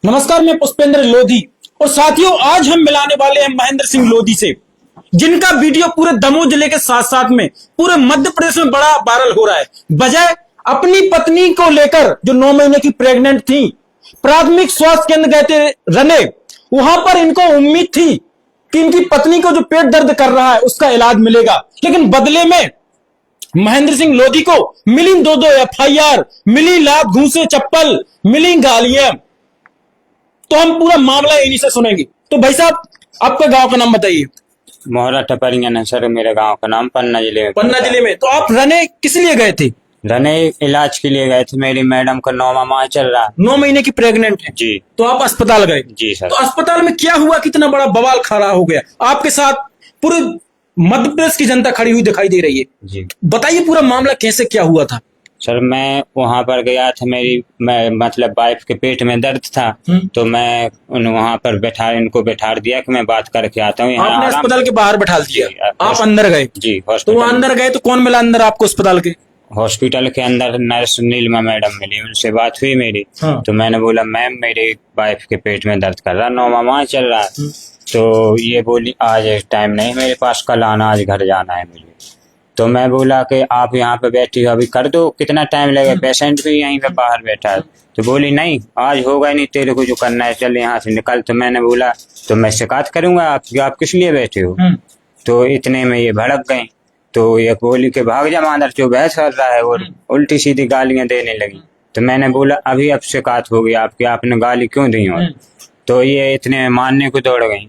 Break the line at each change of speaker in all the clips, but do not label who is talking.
नमस्कार, मैं पुष्पेंद्र लोधी और साथियों, आज हम मिलाने वाले हैं महेंद्र सिंह लोधी से, जिनका वीडियो पूरे दमोह जिले के साथ साथ में पूरे मध्य प्रदेश में बड़ा वायरल हो रहा है। बजाय अपनी पत्नी को लेकर जो 9 महीने की प्रेग्नेंट थी, प्राथमिक स्वास्थ्य केंद्र गए थे रने, वहां पर इनको उम्मीद थी कि इनकी पत्नी को जो पेट दर्द कर रहा है उसका इलाज मिलेगा, लेकिन बदले में महेंद्र सिंह लोधी को मिली 2-2 FIR, मिली लात, घूंसे, चप्पल, मिली गालियां। तो हम पूरा मामला इन्हीं से सुनेंगे। तो भाई साहब, आपका गांव का नाम बताइए।
मोहरा टपरिया है सर, मेरे गांव का नाम पन्ना जिले में।
पन्ना जिले में। तो आप रने किस लिए गए थे?
रने इलाज के लिए गए थे, मेरी मैडम का 9वां माह चल रहा है।
9 महीने की प्रेग्नेंट है
जी।
तो आप अस्पताल गए?
जी सर।
तो अस्पताल में क्या हुआ, कितना बड़ा बवाल खड़ा हो गया? आपके साथ पूरे मध्य प्रदेश की जनता खड़ी हुई दिखाई दे रही है।
जी
बताइए पूरा मामला कैसे क्या हुआ था?
सर, मैं वहां पर गया था, मतलब वाइफ के पेट में दर्द था, तो मैं वहां पर इनको बैठा दिया कि मैं बात करके आता हूँ।
आपने अस्पताल के बाहर बैठा दिया, आप अंदर गए?
जी।
तो वो अंदर गए तो कौन मिला अंदर आपको अस्पताल के?
हॉस्पिटल के अंदर नर्स नीलिमा मैडम मिली, उनसे बात हुई मेरी। तो मैंने बोला, मैम मेरी वाइफ के पेट में दर्द कर रहा, 9वां माह चल रहा है। तो ये बोली, आज टाइम नहीं मेरे पास, कल आना, आज घर जाना है मुझे। तो मैं बोला कि आप यहाँ पे बैठी हो, अभी कर दो, कितना टाइम लगेगा, पेशेंट भी यहीं पे बाहर बैठा है। तो बोली, नहीं आज होगा ही नहीं, तेरे को जो करना है चल यहाँ से निकल। तो मैंने बोला, तो मैं शिकायत करूंगा आप किस लिए बैठे हो? तो इतने में ये भड़क गई। तो ये बोली कि भाग जा मादर, जो बहस कर रहा है, और उल्टी सीधी गालियां देने लगी। तो मैंने बोला, अभी अब शिकायत होगी आपकी, आपने गाली क्यों दी? और तो ये इतने मानने को दौड़ गई।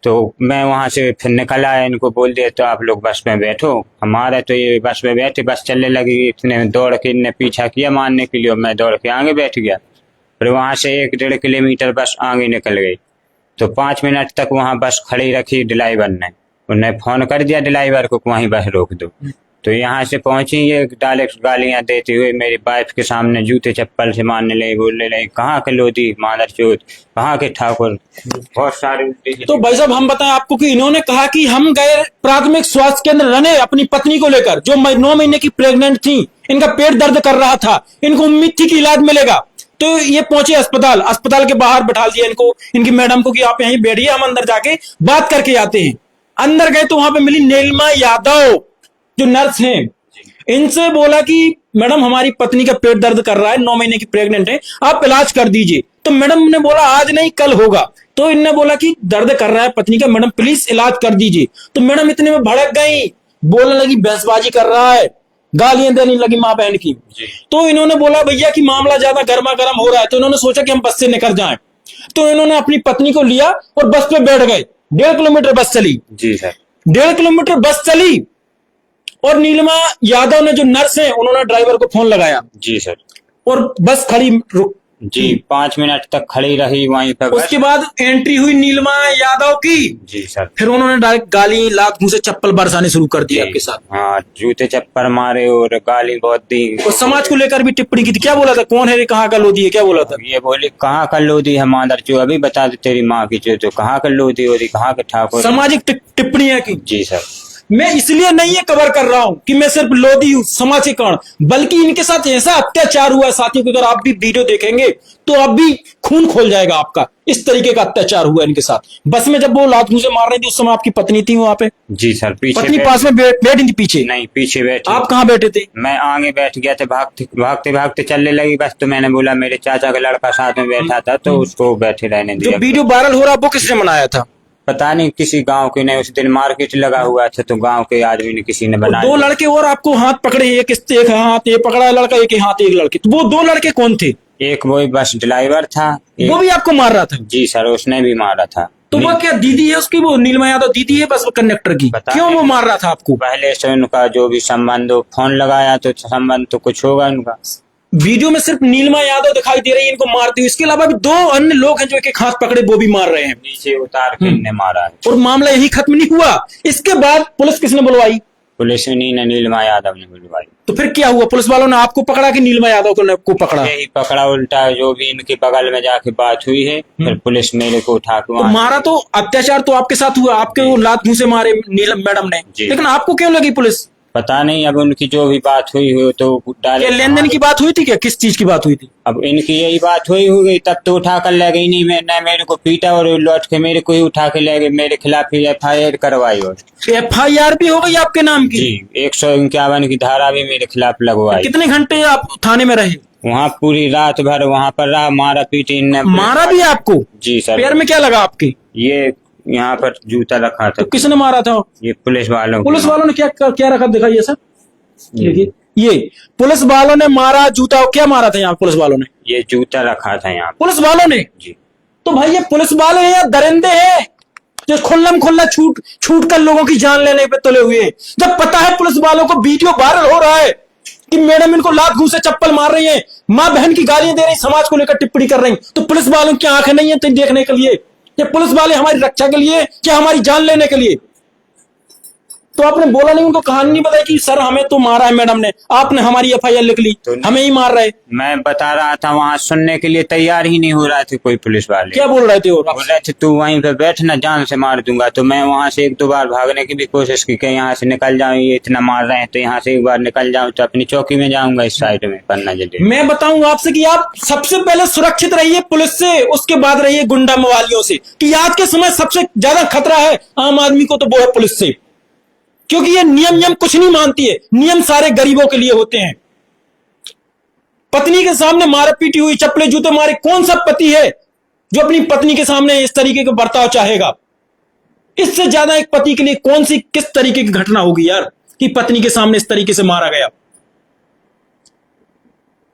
तो मैं वहां से फिर निकल आया, इनको बोल दिया तो आप लोग बस में बैठो हमारे। तो ये बस में बैठे, बस चलने लगी, इतने दौड़ के इनने पीछा किया मारने के लिए, और मैं दौड़ के आगे बैठ गया। फिर वहां से 1-1.5 किलोमीटर बस आगे निकल गई। तो 5 मिनट तक वहां बस खड़ी रखी ड्राइवर ने, उन्हें फोन कर दिया ड्राइवर को वहीं बस रोक दो। तो यहाँ से पहुंची, ये डायरेक्ट गालियां देते हुए मेरी वाइफ के सामने जूते चप्पल से मारने लगी, बोलने लगी, कहाँ के लोधी मादर चोद, कहाँ के ठाकुर, बहुत सारे।
तो भाई साहब, हम बताएं आपको कि इन्होंने कहा कि हम गए प्राथमिक स्वास्थ्य केंद्र रने अपनी पत्नी को लेकर, जो 9 महीने की प्रेग्नेंट थी, इनका पेट दर्द कर रहा था, इनको उम्मीद थी कि इलाज मिलेगा। तो ये पहुंचे अस्पताल, अस्पताल के बाहर बैठा दिया इनको, इनकी मैडम को कि आप यहीं बैठिए, हम अंदर जाके बात करके आते हैं। अंदर गए तो वहां पे मिली नीलिमा यादव, जो नर्स हैं। इनसे बोला कि मैडम हमारी पत्नी का पेट दर्द कर रहा है, 9 महीने की प्रेग्नेंट है, आप इलाज कर दीजिए। तो मैडम ने बोला, आज नहीं कल होगा। तो इनने बोला कि दर्द कर रहा है पत्नी का, मैडम प्लीज इलाज कर दीजिए। तो मैडम इतने में भड़क गई, बोलने लगी बहसबाजी कर रहा है, गालियां देने लगी माँ बहन की। तो इन्होंने बोला, भैया कि मामला ज्यादा गर्मा गर्म हो रहा है। तो इन्होंने सोचा कि हम बस से निकल जाएं। तो इन्होंने अपनी पत्नी को लिया और बस पे बैठ गए। 1.5 किलोमीटर बस चली।
जी सर।
1.5 किलोमीटर बस चली और नीलिमा यादव ने, जो नर्स है, उन्होंने ड्राइवर को फोन लगाया।
जी सर।
और बस खड़ी रुक।
जी, 5 मिनट तक खड़ी रही वहीं पर।
उसके बाद एंट्री हुई नीलिमा यादव की।
जी सर।
फिर उन्होंने डायरेक्ट गाली, लात, मुंह से चप्पल बरसाने शुरू कर दिया आपके साथ।
हाँ, जूते चप्पल मारे और गाली बहुत दी।
और समाज को लेकर भी टिप्पणी की थी। क्या बोला था? कौन है, कहाँ का लोधी है, क्या बोला था?
ये बोली, कहाँ का लोधी है मादर जो, अभी बता दे तेरी माँ की जो, कहाँ का लोधी हो रही, कहाँ के ठाकुर।
सामाजिक टिप्पणियां की।
जी सर।
मैं इसलिए नहीं ये कवर कर रहा हूं कि मैं सिर्फ लोधी हूं समाज के कारण, बल्कि इनके साथ ऐसा अत्याचार हुआ है साथियों, अगर आप भी वीडियो देखेंगे तो अब भी खून खोल जाएगा आपका। इस तरीके का अत्याचार हुआ इनके साथ। बस में जब वो लात मुंह से मार रही थी, उस समय आपकी पत्नी थी वहां पे?
जी सर। पीछे
पत्नी पास में बैठी थी? पीछे
नहीं, पीछे बैठी।
आप कहाँ बैठे थे?
मैं आगे बैठ गया था, भागते भागते चलने लगी बस। तो मैंने बोला, मेरे चाचा का लड़का साथ में बैठा था, तो उसको बैठे रहने दिया।
जो वीडियो वायरल हो रहा है वो किसने बनाया था?
पता नहीं, किसी गांव के ने, उस दिन मार्केट लगा हुआ था, तो गांव के आदमी ने, किसी ने बनाया।
2 लड़के और आपको हाथ पकड़े, एक हाथ ये पकड़ा है लड़का, एक हाथ एक लड़के। तो वो 2 लड़के कौन थे?
एक वो बस ड्राइवर था,
वो भी आपको मार रहा था?
जी सर, उसने भी मारा था।
तो वो क्या दीदी है उसकी, वो नीलिमा यादव दीदी है बस कंडक्टर की? क्यों वो मार रहा था आपको?
पहले से उनका जो भी संबंध हो, फोन लगाया तो संबंध तो कुछ होगा उनका।
वीडियो में सिर्फ नीलिमा यादव दिखाई दे रही है इनको मारती हुई, इसके अलावा भी 2 अन्य लोग हैं जो एक हाथ पकड़े, वो भी मार रहे हैं।
नीचे उतार के इनने मारा है।
और मामला यही खत्म नहीं हुआ। इसके बाद पुलिस किसने बुलवाई?
पुलिस ने नीलिमा यादव ने बुलवाई।
तो फिर क्या हुआ? पुलिस वालों ने आपको पकड़ा कि नीलिमा यादव को पकड़ा?
यही पकड़ा उल्टा, जो भी इनके बगल में जाके बात हुई है, फिर पुलिस मेरे को उठा के
तो मारा। तो अत्याचार तो आपके साथ हुआ, आपके वो लात मुंह से मारे नीलम मैडम ने, लेकिन आपको क्यों लगी पुलिस?
पता नहीं, अब उनकी जो भी बात हुई हो तो
क्या
डायरेक्ट
लेन देन की बात हुई थी? क्या किस चीज की बात हुई थी?
अब इनकी यही बात हुई हो गई, तब तो उठा कर ले गई। नहीं मैं मेरे को पीटा और लौट के मेरे को ही उठा के ले गए, मेरे खिलाफ FIR करवाई। और
FIR भी हो गई आपके नाम की?
जी 151 की धारा भी मेरे खिलाफ लगवाई।
कितने घंटे आप थाने में रहे?
वहाँ पूरी रात भर वहाँ पर रहा, मारा पीटी इनने।
मारा भी आपको?
जी सर।
पैर में क्या लगा आपके?
ये यहाँ पर जूता रखा था।
तो किसने मारा था?
ये पुलिस वालों
पुलिस वालों ने क्या क्या रखा दिखाइए सर। देखिए ये पुलिस वालों ने मारा जूता। क्या मारा था यहाँ पुलिस वालों ने?
ये जूता रखा था यहाँ
पुलिस वालों ने?
जी।
तो भाई ये पुलिस वाले हैं या दरिंदे हैं जो खुल्लम खुल्ला छूट कर लोगों की जान लेने पे तुले हुए हैं? जब पता है पुलिस वालों को वीडियो वायरल हो रहा है कि मैडम इनको लात घूंसे चप्पल मार रही है, माँ बहन की गालियां दे रही, समाज को लेकर टिप्पणी कर रही, तो पुलिस वालों की आंखें नहीं है तो देखने के लिए? ये पुलिस वाले हमारी रक्षा के लिए क्या हमारी जान लेने के लिए? तो आपने बोला नहीं, उनको कहानी नहीं बताई कि सर हमें तो मारा है मैडम ने, आपने हमारी FIR लिख ली,
तो
हमें ही मार रहे?
मैं बता रहा था, वहाँ सुनने के लिए तैयार ही नहीं हो रहा थे कोई पुलिस वाले।
क्या बोल रहे थे? और
बोल रहे थे तू वहीं पे बैठ ना, जान से मार दूंगा। तो मैं वहां से 1-2 बार भागने की भी कोशिश की कि यहाँ से निकल जाऊं, ये इतना मार रहे हैं तो यहाँ से एक बार निकल जाऊं तो अपनी चौकी में जाऊंगा इस साइड में पन्ना जिले।
मैं बताऊंगा आपसे कि आप सबसे पहले सुरक्षित रहिए पुलिस से, उसके बाद रहिए गुंडा मवालियों से। कि आज के समय सबसे ज्यादा खतरा है आम आदमी को तो वो है पुलिस से, क्योंकि ये नियम कुछ नहीं मानती है। नियम सारे गरीबों के लिए होते हैं। पत्नी के सामने मार पीटी हुई, चप्पले जूते मारे, कौन सा पति है जो अपनी पत्नी के सामने इस तरीके का बर्ताव चाहेगा? इससे ज्यादा एक पति के लिए कौन सी किस तरीके की घटना होगी यार कि पत्नी के सामने इस तरीके से मारा गया?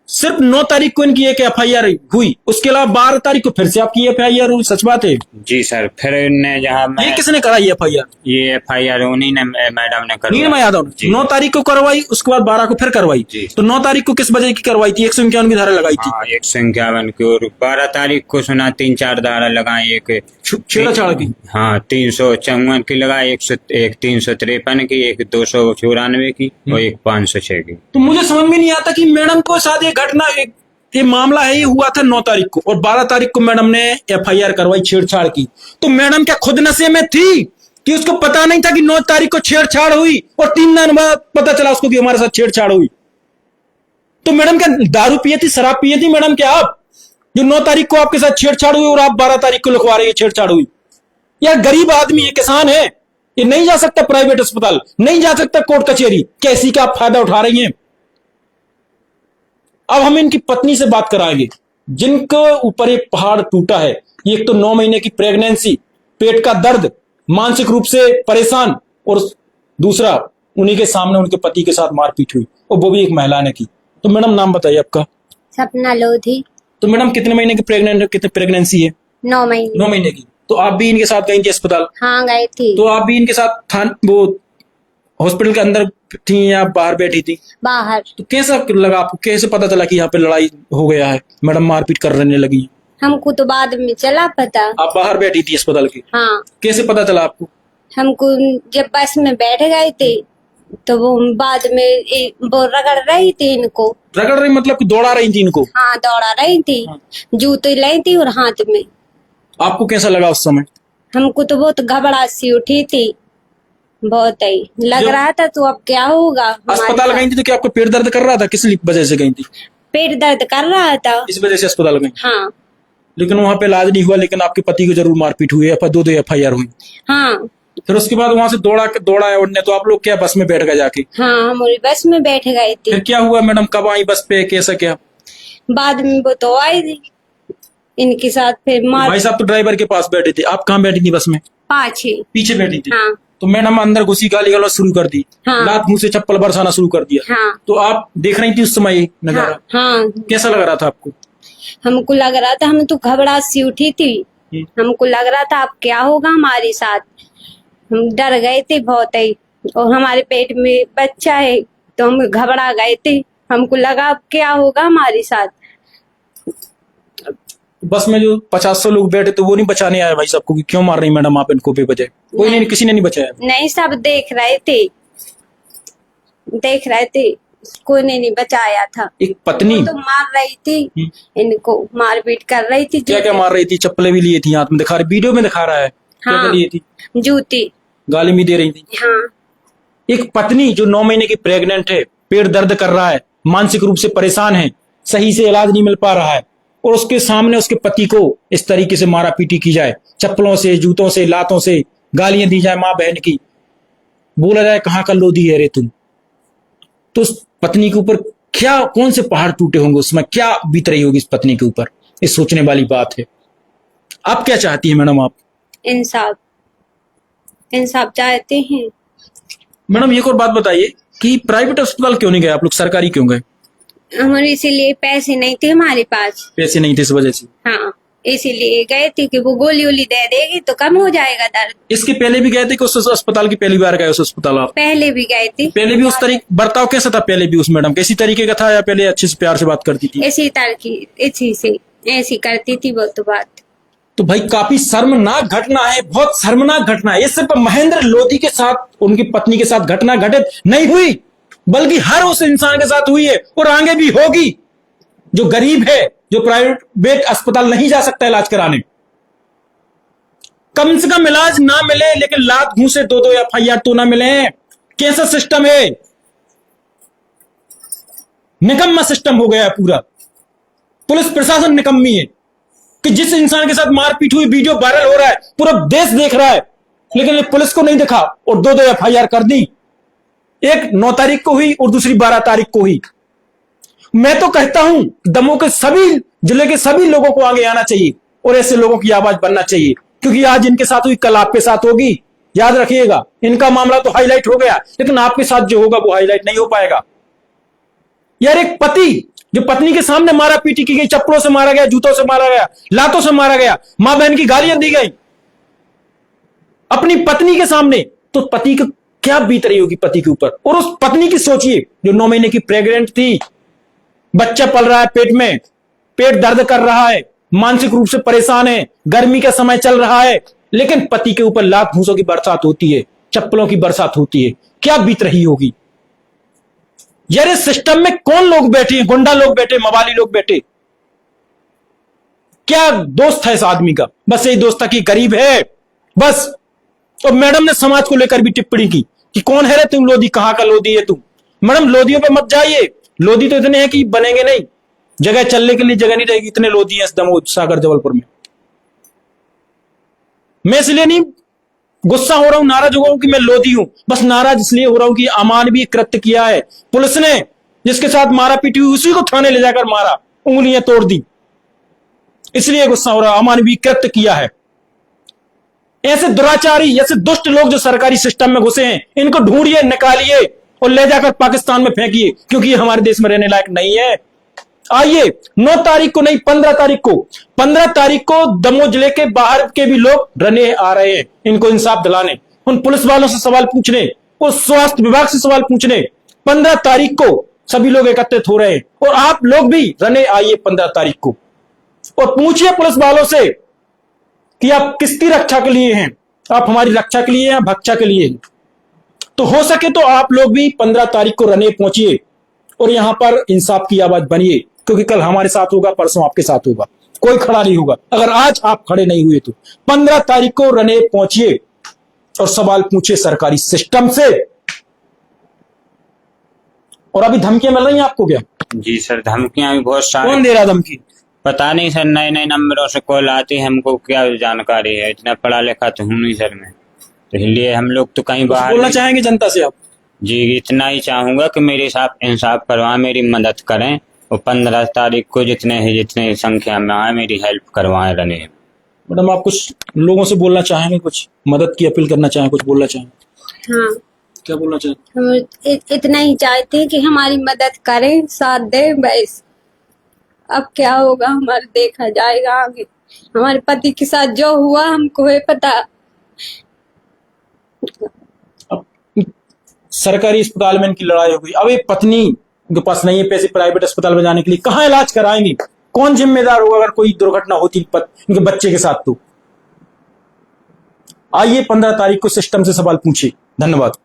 सिर्फ 9 तारीख को इनकी एक FIR हुई, उसके अलावा 12 तारीख को फिर से आपकी FIR हुई। सच बात है?
जी सर। फिर इनने जहाँ
ये किसने कराई FIR?
ये FIR उन्हीं ने मैडम ने करवाई।
नीलम यादव ने 9 तारीख को करवाई, उसके बाद 12 को फिर करवाई। तो 9 तारीख को किस वजह की करवाई थी? 151 की धारा लगाई थी।
151 की। और 12 तारीख को सुना 3-4 धारा लगाई। एक
छेड़छाड़ की।
हाँ 354 की लगाई, एक 353 की, एक 294 की और एक 506 की।
तो मुझे समझ में नहीं आता कि मैडम को साथ ये घटना, ये मामला है, ये हुआ था 9 तारीख को और 12 तारीख को मैडम ने FIR करवाई छेड़छाड़ की। तो मैडम क्या खुद नशे में थी कि उसको पता नहीं था कि 9 तारीख को छेड़छाड़ हुई और 3 दिन बाद पता चला उसको कि हमारे साथ छेड़छाड़ हुई? तो मैडम क्या दारू पिए थी, शराब पिए थी मैडम क्या आप, जो 9 तारीख को आपके साथ छेड़छाड़ हुई और आप 12 तारीख को लिखवा रहे हैं छेड़छाड़ हुई? यार गरीब आदमी है, किसान है, ये नहीं जा सकता प्राइवेट अस्पताल, नहीं जा सकता कोर्ट कचहरी, कैसी का आप फायदा उठा रही हैं? अब हम इनकी पत्नी से बात कराएंगे जिनके ऊपर एक पहाड़ टूटा है। एक तो 9 महीने की प्रेगनेंसी, पेट का दर्द, मानसिक रूप से परेशान, और दूसरा उन्हीं के सामने उनके पति के साथ मारपीट हुई, और वो भी एक महिला ने की। तो मैडम नाम बताइए आपका?
सपना लोधी।
तो मैडम कितने महीने की कितने प्रेगनेंसी है?
9 महीने।
9 महीने की। तो आप भी इनके साथ गई थी अस्पताल?
हाँ गई थी।
तो आप भी इनके साथ वो हॉस्पिटल के अंदर थी या बाहर बैठी थी?
बाहर।
तो कैसा लगा आपको, कैसे पता चला कि यहाँ पे लड़ाई हो गया है, मैडम मारपीट करने लगी?
हमको तो बाद में चला पता।
आप बाहर बैठी थी अस्पताल की?
हाँ।
कैसे पता चला आपको?
हमको जब बस में बैठ गए थे तो वो बाद में वो रगड़ रही थी इनको।
रगड़ रही मतलब कि दौड़ा रही थी इनको?
हाँ दौड़ा रही थी। जूते लाई थी और हाथ में।
आपको कैसा लगा उस समय?
हमको तो बहुत घबराहट सी उठी थी, बहुत ही लग रहा था तो अब क्या होगा।
अस्पताल गई थी तो क्या आपको पेट दर्द कर रहा था? किस वजह से गई थी?
पेट दर्द कर रहा था,
इस वजह से अस्पताल गई?
हाँ।
लेकिन वहाँ पे इलाज नहीं हुआ, लेकिन आपके पति को जरूर मारपीट हुई, 2 FIR हुई।
हाँ।
फिर उसके बाद वहाँ से दौड़ा है उड़ने, तो आप लोग क्या बस में बैठ गए जाके?
हाँ हम बस में बैठ गए थे।
फिर क्या हुआ मैडम, कब आई बस पे, कैसा क्या?
बाद में वो तो आई थी इनके साथ। फिर
भाई साहब तो ड्राइवर के पास बैठे थे, आप कहाँ बैठी थी बस में? पीछे बैठी थी।
हाँ।
तो मैडम अंदर घुसी, गाली गलौज शुरू कर दी।
हाँ।
लात मुंह से चप्पल बरसाना शुरू कर दिया।
हाँ।
तो आप देख रही थी उस समय नजारा?
हाँ।
कैसा लग रहा था आपको?
हमको लग रहा था, हम तो घबराहट सी उठी थी, हमको लग रहा था अब क्या होगा हमारे साथ। हम डर गए थे बहुत ही, और हमारे पेट में बच्चा है तो हम घबरा गए थे। हमको लगा अब क्या होगा हमारे साथ।
बस में जो 50 लोग बैठे तो वो नहीं बचाने आया भाई साहब को कि क्यों मार रही मैडम आप इनको बेवजह? कोई नहीं, किसी ने नहीं बचाया?
नहीं, सब देख रहे थे, कोई ने नहीं बचाया था।
एक पत्नी
तो मार रही थी इनको, मारपीट कर रही थी।
क्या क्या मार रही थी? चप्पलें भी लिए थी हाथ में, दिखा रही, वीडियो में दिखा रहा है। क्या
हाँ।
लिए थी?
जूती,
गाली भी दे रही थी।
हाँ।
एक पत्नी जो 9 महीने की प्रेग्नेंट है, पेट दर्द कर रहा है, मानसिक रूप से परेशान है, सही से इलाज नहीं मिल पा रहा है, और उसके सामने उसके पति को इस तरीके से मारा पीटी की जाए, चप्पलों से, जूतों से, लातों से गालियां दी जाए मां बहन की, बोला जाए कहां का लोधी है रे तुम, तो उस पत्नी के ऊपर क्या, कौन से पहाड़ टूटे होंगे, उसमें क्या बीत रही होगी इस पत्नी के ऊपर, इस सोचने वाली बात है। आप क्या चाहती हैं मैडम? आप
इंसाफ, इंसाफ चाहते हैं।
मैडम एक और बात बताइए कि प्राइवेट अस्पताल क्यों नहीं गए आप लोग, सरकारी क्यों गए?
हमारे इसीलिए पैसे नहीं थे हमारे पास।
पैसे नहीं थे इस वजह से?
हाँ, इसीलिए गए थे कि वो गोली वोली दे देगी तो कम हो जाएगा दर्द।
इसके पहले भी गए थे कि उस अस्पताल की पहली बार गए उस अस्पताल आप?
पहले भी गए थे।
पहले भी उस तरीके बर्ताव कैसा था पहले भी उस मैडम, कैसी तरीके का था, या पहले अच्छे से प्यार से बात करती थी?
इसी तरह की, इसी से ऐसी करती थी वो तो बात।
तो भाई काफी शर्मनाक घटना है, बहुत शर्मनाक घटना है। ये सिर्फ महेंद्र लोधी के साथ, उनकी पत्नी के साथ घटना घटित नहीं हुई, बल्कि हर उस इंसान के साथ हुई है और आगे भी होगी जो गरीब है, जो प्राइवेट अस्पताल नहीं जा सकता इलाज कराने। कम से कम इलाज ना मिले, लेकिन लात घूंसे 2-2 FIR तो ना मिले। कैसा सिस्टम है, निकम्मा सिस्टम हो गया है पूरा। पुलिस प्रशासन निकम्मी है कि जिस इंसान के साथ मारपीट हुई, वीडियो वायरल हो रहा है, पूरा देश देख रहा है, लेकिन पुलिस को नहीं दिखा और 2-2 FIR कर दी। एक 9 तारीख को हुई और दूसरी 12 तारीख को हुई। मैं तो कहता हूं दमोह के सभी जिले के सभी लोगों को आगे आना चाहिए और ऐसे लोगों की आवाज बनना चाहिए, क्योंकि आज इनके साथ हुई कल आपके साथ होगी। याद रखिएगा, इनका मामला तो हाईलाइट हो गया, लेकिन आपके साथ जो होगा वो हाईलाइट नहीं हो पाएगा। यार एक पति जो पत्नी के सामने मारा पीटी की गई, चप्पलों से मारा गया, जूतों से मारा गया, लातों से मारा गया, मां बहन की गालियां दी गई अपनी पत्नी के सामने, तो पति को क्या बीत रही होगी पति के ऊपर। और उस पत्नी की सोचिए जो 9 महीने की प्रेग्नेंट थी, बच्चा पल रहा है पेट में, पेट दर्द कर रहा है, मानसिक रूप से परेशान है, गर्मी का समय चल रहा है, लेकिन पति के ऊपर लात घूंसों की बरसात होती है, चप्पलों की बरसात होती है। क्या बीत रही होगी यार। इस सिस्टम में कौन लोग बैठे हैं, गुंडा लोग बैठे, मवाली लोग बैठे, क्या दोस्त है इस आदमी का? बस यही दोस्त था कि गरीब है बस। और मैडम ने समाज को लेकर भी टिप्पणी की कि कौन है रे तुम लोधी, कहां का लोधी है तुम। मैडम लोधियों पे मत जाइए, लोधी तो इतने हैं कि बनेंगे नहीं, जगह चलने के लिए जगह नहीं रहेगी, इतने लोधी हैं इस दमोह सागर जबलपुर में। मैं इसलिए नहीं गुस्सा हो रहा हूं, नाराज हो रहा हूं कि मैं लोधी हूं, बस नाराज इसलिए हो रहा हूं कि अमानवीय कृत्य किया है पुलिस ने, जिसके साथ मारा पीटी हुई उसी को थाने ले जाकर मारा, उंगलियां तोड़ दी, इसलिए गुस्सा हो रहा, अमानवीय कृत्य किया है। ऐसे दुराचारी, ऐसे दुष्ट लोग जो सरकारी सिस्टम में घुसे हैं, इनको ढूंढिए, निकालिए और ले जाकर पाकिस्तान में फेंकिए, क्योंकि ये हमारे देश में रहने लायक नहीं है। आइए 9 तारीख को नहीं, 15 तारीख को दमोह जिले के बाहर के भी लोग रने आ रहे हैं इनको इंसाफ दिलाने, उन पुलिस वालों से सवाल पूछने, उस स्वास्थ्य विभाग से सवाल पूछने। 15 तारीख को सभी लोग एकत्रित हो रहे हैं और आप लोग भी रने आइए 15 तारीख को और पूछिए पुलिस वालों से कि आप किसकी रक्षा के लिए हैं, आप हमारी रक्षा के लिए हैं, भक्षा के लिए हैं। तो हो सके तो आप लोग भी 15 तारीख को रने पहुंचिए और यहां पर इंसाफ की आवाज बनिए, क्योंकि कल हमारे साथ होगा, परसों आपके साथ होगा, कोई खड़ा नहीं होगा। अगर आज आप खड़े नहीं हुए तो 15 तारीख को रने पहुंचिए और सवाल पूछिए सरकारी सिस्टम से। और अभी धमकियां मिल रही हैं आपको क्या?
जी सर, धमकियां भी बहुत सारी।
कौन दे रहा धमकी?
पता नहीं सर, नए नए नंबरों से कॉल आती है, हमको क्या जानकारी है, इतना पढ़ा लिखा तो हूं नहीं सर मैं, तो इसलिए हम लोग तो कहीं बाहर
बोलना चाहेंगे जनता से आप?
जी इतना ही चाहूंगा कि मेरे साथ इंसाफ करवाएं, मेरी मदद करें और 15 तारीख को जितने संख्या में आए मेरी हेल्प करवाएं रने।
मैडम आप कुछ लोगों से बोलना चाहेंगे, कुछ मदद की अपील करना चाहें, कुछ बोलना चाहें?
हाँ,
क्या बोलना चाहें?
हम इतना ही चाहते हैं कि हमारी मदद करें, साथ दें बस। अब क्या होगा हमारा देखा जाएगा आगे। हमारे पति के साथ जो हुआ हमको है पता।
अब सरकारी अस्पताल में इनकी लड़ाई हो गई, अब एक पत्नी के पास नहीं है पैसे प्राइवेट अस्पताल में जाने के लिए, कहां इलाज कराएंगी? कौन जिम्मेदार होगा अगर कोई दुर्घटना होती इनके बच्चे के साथ? तो आइए 15 तारीख को सिस्टम से सवाल पूछिए। धन्यवाद।